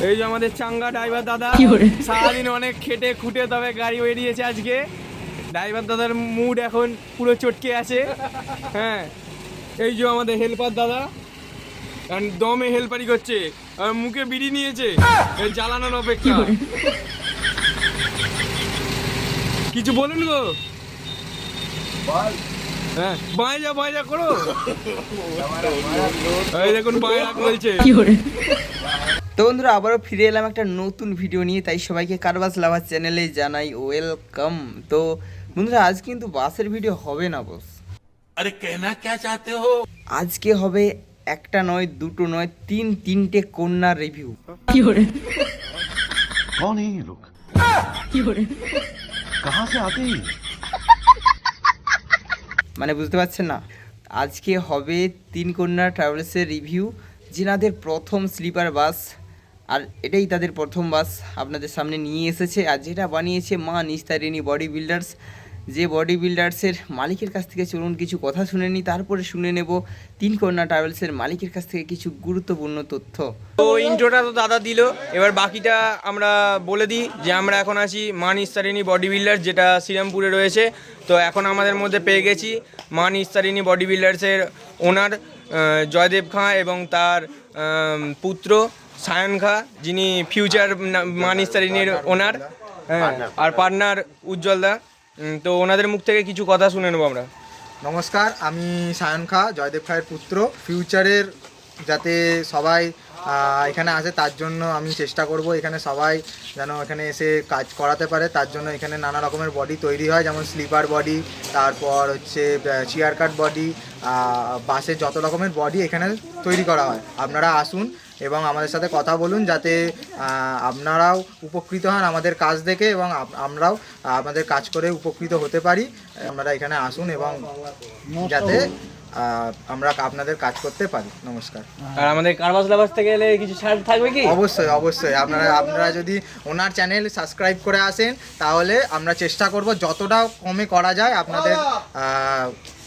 এই যে আমাদের চাঙ্গা ড্রাইভার দাদা সারাদিন অনেক খেটে খুঁটে তবে গাড়ি বেরিয়েছে আজকে। ড্রাইভার দাদার মুড এখন পুরো চটকে আছে। হ্যাঁ, এই যে আমাদের হেল্পার দাদা দমে হেল্পারি করছে আর মুখে বিড়ি নিয়েছে জ্বালানোর অপেক্ষা। কিছু বলুন গো। হ্যাঁ, বাঁজা করো। এই দেখুন বাঁজা বলছে। তো বন্ধুরা আবারও ফিরে এলাম একটা নতুন ভিডিও নিয়ে, তাই সবাইকে কারবাস লাভার চ্যানেলে জানাই ওয়েলকাম। তো বন্ধুরা আজ কিন্তু বাসের ভিডিও হবে না বস। আরে কেনা কে চাতে হো? আজকে হবে একটা নয়, দুটো নয়, তিনটে কন্যার রিভিউ। कौन है ये लोग? कहाँ से आते हैं? মানে বুঝতে পারছেন না, আজকে হবে 3 কন্যা ট্রাভেলসের রিভিউ, যিনাদের প্রথম স্লিপার বাস। আর এটাই তাদের প্রথম বাস আপনাদের সামনে নিয়ে এসেছে। আর যেটা বানিয়েছে মা নিস্তারিণী বডি বিল্ডার্স। যে বডি বিল্ডার্সের মালিকের কাছ থেকে চলুন কিছু কথা শুনে নিই, তারপরে শুনে নেব 3 কন্যা ট্রাভেলসের মালিকের কাছ থেকে কিছু গুরুত্বপূর্ণ তথ্য। তো ইন্ট্রোটা তো দাদা দিল, এবার বাকিটা আমরা বলে দিই যে আমরা এখন আছি মা নিস্তারিণী বডি বিল্ডার্স, যেটা শ্রীরামপুরে রয়েছে। তো এখন আমাদের মধ্যে পেয়ে গেছি মা নিস্তারিণী বডি বিল্ডার্সের ওনার জয়দেব খাঁ এবং তার পুত্র সায়ন খাঁ, যিনি ফিউচার মা নিস্তারিণীর ওনার, হ্যাঁ, আর পার্টনার উজ্জ্বল দা। তো ওনাদের মুখ থেকে কিছু কথা শুনে নেবো আমরা। নমস্কার, আমি সায়ন খা, জয়দেব খায়ের পুত্র। ফিউচারের যাতে সবাই এখানে আসে তার জন্য আমি চেষ্টা করব এখানে সবাই যেন এখানে এসে কাজ করাতে পারে। তার জন্য এখানে নানা রকমের বডি তৈরি হয়, যেমন স্লিপার বডি, তারপর হচ্ছে চেয়ার কাট বডি, বাসের যত রকমের বডি এখানে তৈরি করা হয়। আপনারা আসুন এবং আমাদের সাথে কথা বলুন, যাতে আপনারাও উপকৃত হন আমাদের কাজ দেখে এবং আমরাও আমাদের কাজ করে উপকৃত হতে পারি। আপনারা এখানে আসুন এবং যাতে আমরা আপনাদের কাজ করতে পারি। নমস্কার। আর আমাদের কারবাস লাভার্স থেকে এলে কিছু ছাড় থাকবে কি? অবশ্যই আপনারা যদি ওনার চ্যানেল সাবস্ক্রাইব করে আসেন তাহলে আমরা চেষ্টা করব যতটা কমে করা যায় আপনাদের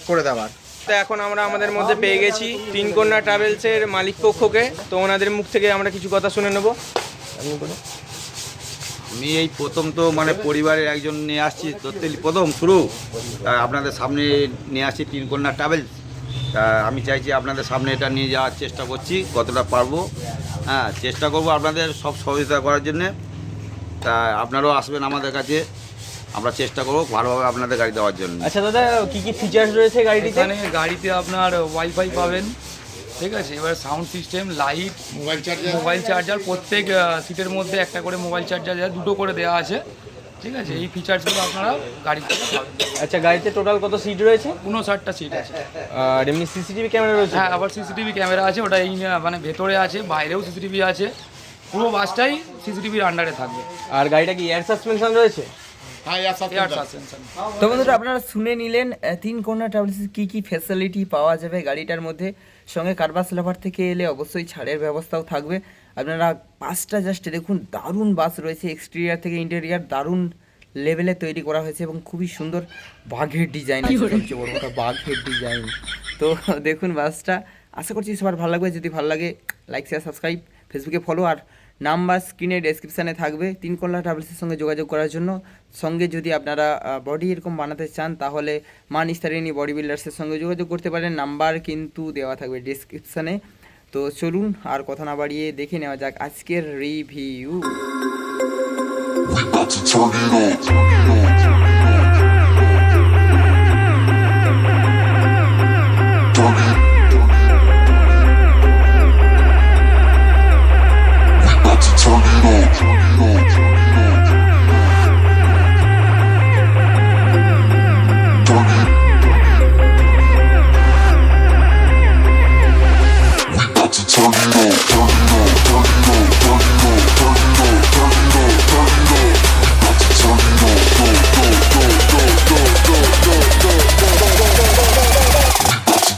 করে দেওয়ার। তো এখন আমরা আমাদের মধ্যে পেয়ে গেছি 3 কন্যা ট্রাভেলসের মালিক পক্ষকে। তো ওনাদের মুখ থেকে আমরা কিছু কথা শুনে নেবো। আমি এই প্রথম তো মানে পরিবারের একজন নিয়ে আসছি, প্রথম শুরু আপনাদের সামনে নিয়ে আসছি 3 কন্যা ট্রাভেলস। আমি চাইছি আপনাদের সামনে এটা নিয়ে যাওয়ার চেষ্টা করছি, কতটা পারবো। হ্যাঁ, চেষ্টা করব আপনাদের সব সহযোগিতা করার জন্যে। তা আপনারাও আসবেন আমাদের কাছে, আমরা চেষ্টা করবো ভালোভাবে আপনাদের গাড়ি দেওয়ার জন্য। আচ্ছা দাদা, কি কি ফিচার্স রয়েছে গাড়িটিতে? এখানে গাড়িতে আপনার ওয়াইফাই পাবেন, ঠিক আছে। এবার sound system, light, mobile charger, প্রত্যেক সিটের মধ্যে একটা করে মোবাইল চার্জার 2টো করে দেওয়া আছে, ঠিক আছে। এই ফিচার্সগুলো আপনারা গাড়িতে পাবেন। আচ্ছা, গাড়িতে টোটাল কত সিট রয়েছে? 59টা সিট আছে। আর এমনি সিসিটিভি ক্যামেরা রয়েছে? হ্যাঁ, আবার সিসিটিভি ক্যামেরা আছে, ওটা এই মানে ভেতরে আছে, বাইরেও সিসিটিভি আছে। পুরো বাসটাই সিসিটিভির আন্ডারে থাকবে। আর গাড়িটা কি এয়ার সাসপেনশন রয়েছে? তো বন্ধুরা আপনারা শুনে নিলেন 3 কন্যা ট্রাভেলসের কী ফ্যাসিলিটি পাওয়া যাবে গাড়িটার মধ্যে। সঙ্গে কারবাস লাভার থেকে এলে অবশ্যই ছাড়ের ব্যবস্থাও থাকবে। আপনারা বাসটা জাস্ট দেখুন, দারুণ বাস রয়েছে, এক্সটেরিয়ার থেকে ইন্টেরিয়ার দারুণ লেভেলে তৈরি করা হয়েছে এবং খুবই সুন্দর বাঘের ডিজাইন আছে, সবচেয়ে বড় কথা বাঘের ডিজাইন। তো দেখুন বাসটা, আশা করছি সবার ভালো লাগবে। যদি ভালো লাগে লাইক, শেয়ার, সাবস্ক্রাইব, ফেসবুকে ফলো, আর নাম্বার স্ক্রিনে ডেসক্রিপশানে থাকবে 3 কন্যা ট্রাভেলসের সঙ্গে যোগাযোগ করার জন্য। সঙ্গে যদি আপনারা বডি এরকম বানাতে চান তাহলে মা নিস্তারিণী বডি বিল্ডার্সের সঙ্গে যোগাযোগ করতে পারেন, নাম্বার কিন্তু দেওয়া থাকবে ডেসক্রিপশানে। তো চলুন আর কথা না বাড়িয়ে দেখে নেওয়া যাক আজকের রিভিউ।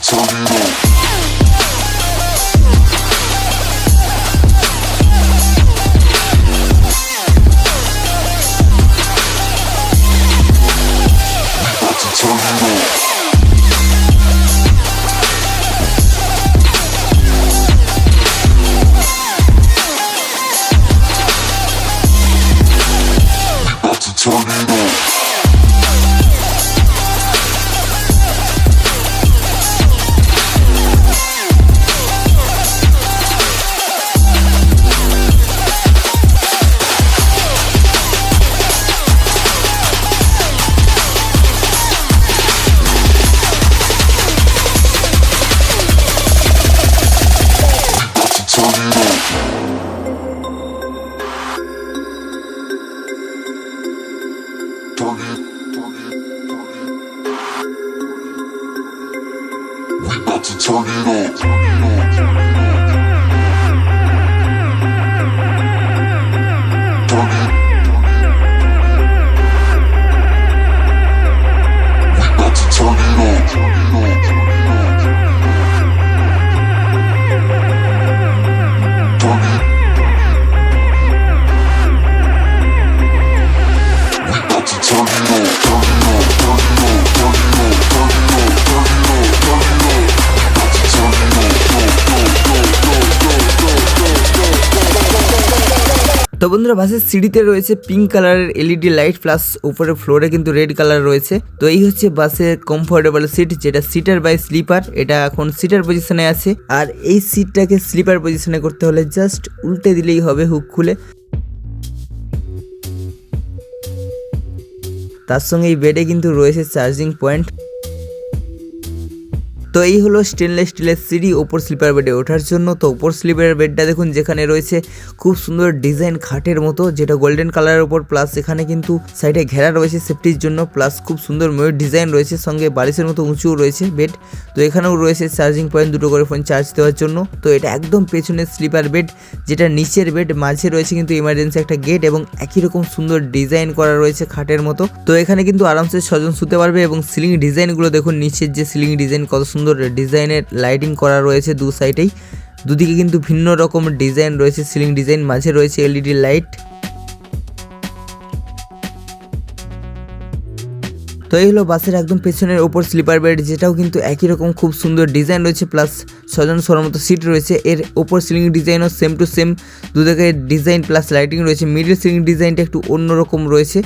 Turn it on. তো বন্ধুরা বাসের সিঁড়িতে রয়েছে পিঙ্ক কালারের এলইডি লাইট প্লাস উপরে ফ্লোরে কিন্তু রেড কালার রয়েছে। তো এই হচ্ছে বাসের কমফোর্টেবল সিট, যেটা সিটার বাই স্লিপার। এটা এখন সিটার পজিশনে আছে, আর এই সিটটাকে স্লিপার পজিশনে করতে হলে জাস্ট উল্টে দিলেই হবে হুক খুলে। তার সঙ্গে এই বেডে কিন্তু রয়েছে চার্জিং পয়েন্ট। তো এই হলো স্টেনলেস স্টিলের সিঁড়ি ওপর স্লিপার বেডে ওঠার জন্য। তো ওপর স্লিপার বেডটা দেখুন, যেখানে রয়েছে খুব সুন্দর ডিজাইন খাটের মতো, যেটা গোল্ডেন কালারের উপর, প্লাস এখানে কিন্তু সাইডে ঘেরা রয়েছে সেফটির জন্য, প্লাস খুব সুন্দর ময়ূর ডিজাইন রয়েছে, সঙ্গে বালিশের মতো উঁচুও রয়েছে বেড। তো এখানেও রয়েছে চার্জিং পয়েন্ট, দুটো করে ফোন চার্জ দেওয়ার জন্য। তো এটা একদম পেছনের স্লিপার বেড, যেটা নিচের বেড, মাঝে রয়েছে কিন্তু ইমার্জেন্সি একটা গেট এবং একই রকম সুন্দর ডিজাইন করা রয়েছে খাটের মতো। তো এখানে কিন্তু আরামসে 6 জন শুতে পারবে। এবং সিলিং ডিজাইনগুলো দেখুন, নিচের যে সিলিং ডিজাইন কত সুন্দর ডিজাইনের লাইটিং করা রয়েছে দু সাইডেই, দুদিকে কিন্তু ভিন্ন রকম ডিজাইন রয়েছে সিলিং ডিজাইন, মাঝে রয়েছে এলইডি লাইট। তো এই হলো বাসের একদম পেছনের ওপর স্লিপার বেড, যেটাও কিন্তু একই রকম খুব সুন্দর ডিজাইন রয়েছে, প্লাস 6 জন শোয়ার মতো সিট রয়েছে। এর ওপর সিলিং ডিজাইনও সেম টু সেম, দুদিকে ডিজাইন প্লাস লাইটিং রয়েছে। মিডল সিলিং ডিজাইনটা একটু অন্যরকম রয়েছে।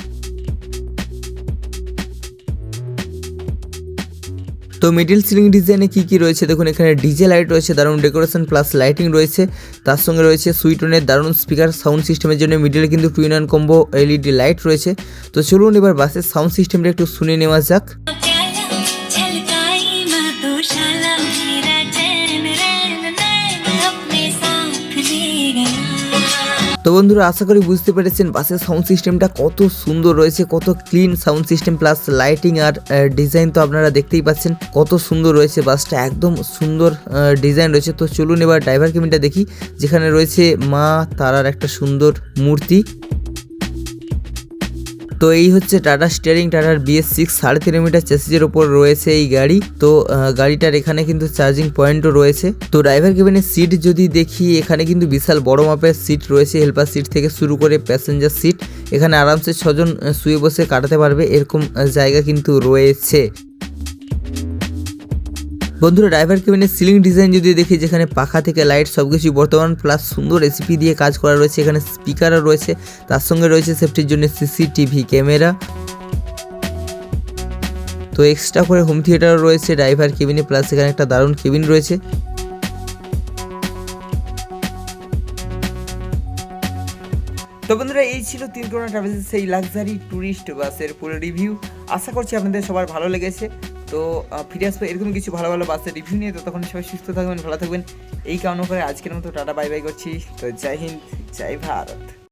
তো মিডল সিলিং ডিজাইনে কি রয়েছে দেখুন, এখানে ডিজে লাইট রয়েছে, দারুণ ডেকোরেশন প্লাস লাইটিং রয়েছে। তার সঙ্গে রয়েছে সুইটনের দারুণ স্পিকার, সাউন্ড সিস্টেমের জন্য মিডলে কিন্তু twin and combo LED light রয়েছে। তো চলুন এবার বাসের সাউন্ড সিস্টেমটা একটু শুনে নেওয়া যাক। তো বন্ধুরা আশা করি বুঝতে পেরেছেন বাসের সাউন্ড সিস্টেমটা কত সুন্দর রয়েছে, কত clean sound system plus lighting আর ডিজাইন তো আপনারা দেখতেই পাচ্ছেন কত সুন্দর রয়েছে। বাসটা একদম সুন্দর ডিজাইন রয়েছে। তো চলুন এবার ড্রাইভার কেবিনটা দেখি, যেখানে রয়েছে মা তারার একটা সুন্দর মূর্তি। তো এই হচ্ছে টাটা স্টিয়ারিং, টাটার BS6 3.5 মিটার চেসিসের ওপর রয়েছে এই গাড়ি। তো গাড়িটার এখানে কিন্তু চার্জিং পয়েন্টও রয়েছে। তো ড্রাইভার কেবিনের সিট যদি দেখি, এখানে কিন্তু বিশাল বড় মাপের সিট রয়েছে, হেল্পার সিট থেকে শুরু করে প্যাসেঞ্জার সিট। এখানে আরামসে 6 জন শুয়ে বসে কাটাতে পারবে, এরকম জায়গা কিন্তু রয়েছে। বন্ধুরা ড্রাইভার কেবিনের সিলিং ডিজাইন যদি দেখি, যেখানে পাখা থেকে লাইট সবকিছু বর্তমান, প্লাস সুন্দর এসিপি দিয়ে কাজ করা রয়েছে। এখানে স্পিকারও রয়েছে, তার সঙ্গে রয়েছে সেফটির জন্য CCTV ক্যামেরা। তো এক্সট্রা করে হোম থিয়েটারও রয়েছে ড্রাইভার কেবিনে, প্লাস এখানে একটা দারুণ কেবিন রয়েছে। তো বন্ধুরা এই ছিল তিনকোনা ট্রাভেলসের সেই লাক্সারি ট্যুরিস্ট বাসের পুরো রিভিউ। আশা করছি আপনাদের সবার ভালো লেগেছে। তো ফিরে আসবো এরকম কিছু ভালো ভালো বাসের রিভিউ নিয়ে। তো তখন সবাই সুস্থ থাকবেন, ভালো থাকবেন। এই কারণে করে আজকের মতো টাটা বাই বাই করছি। তো জয় হিন্দ, জয় ভারত।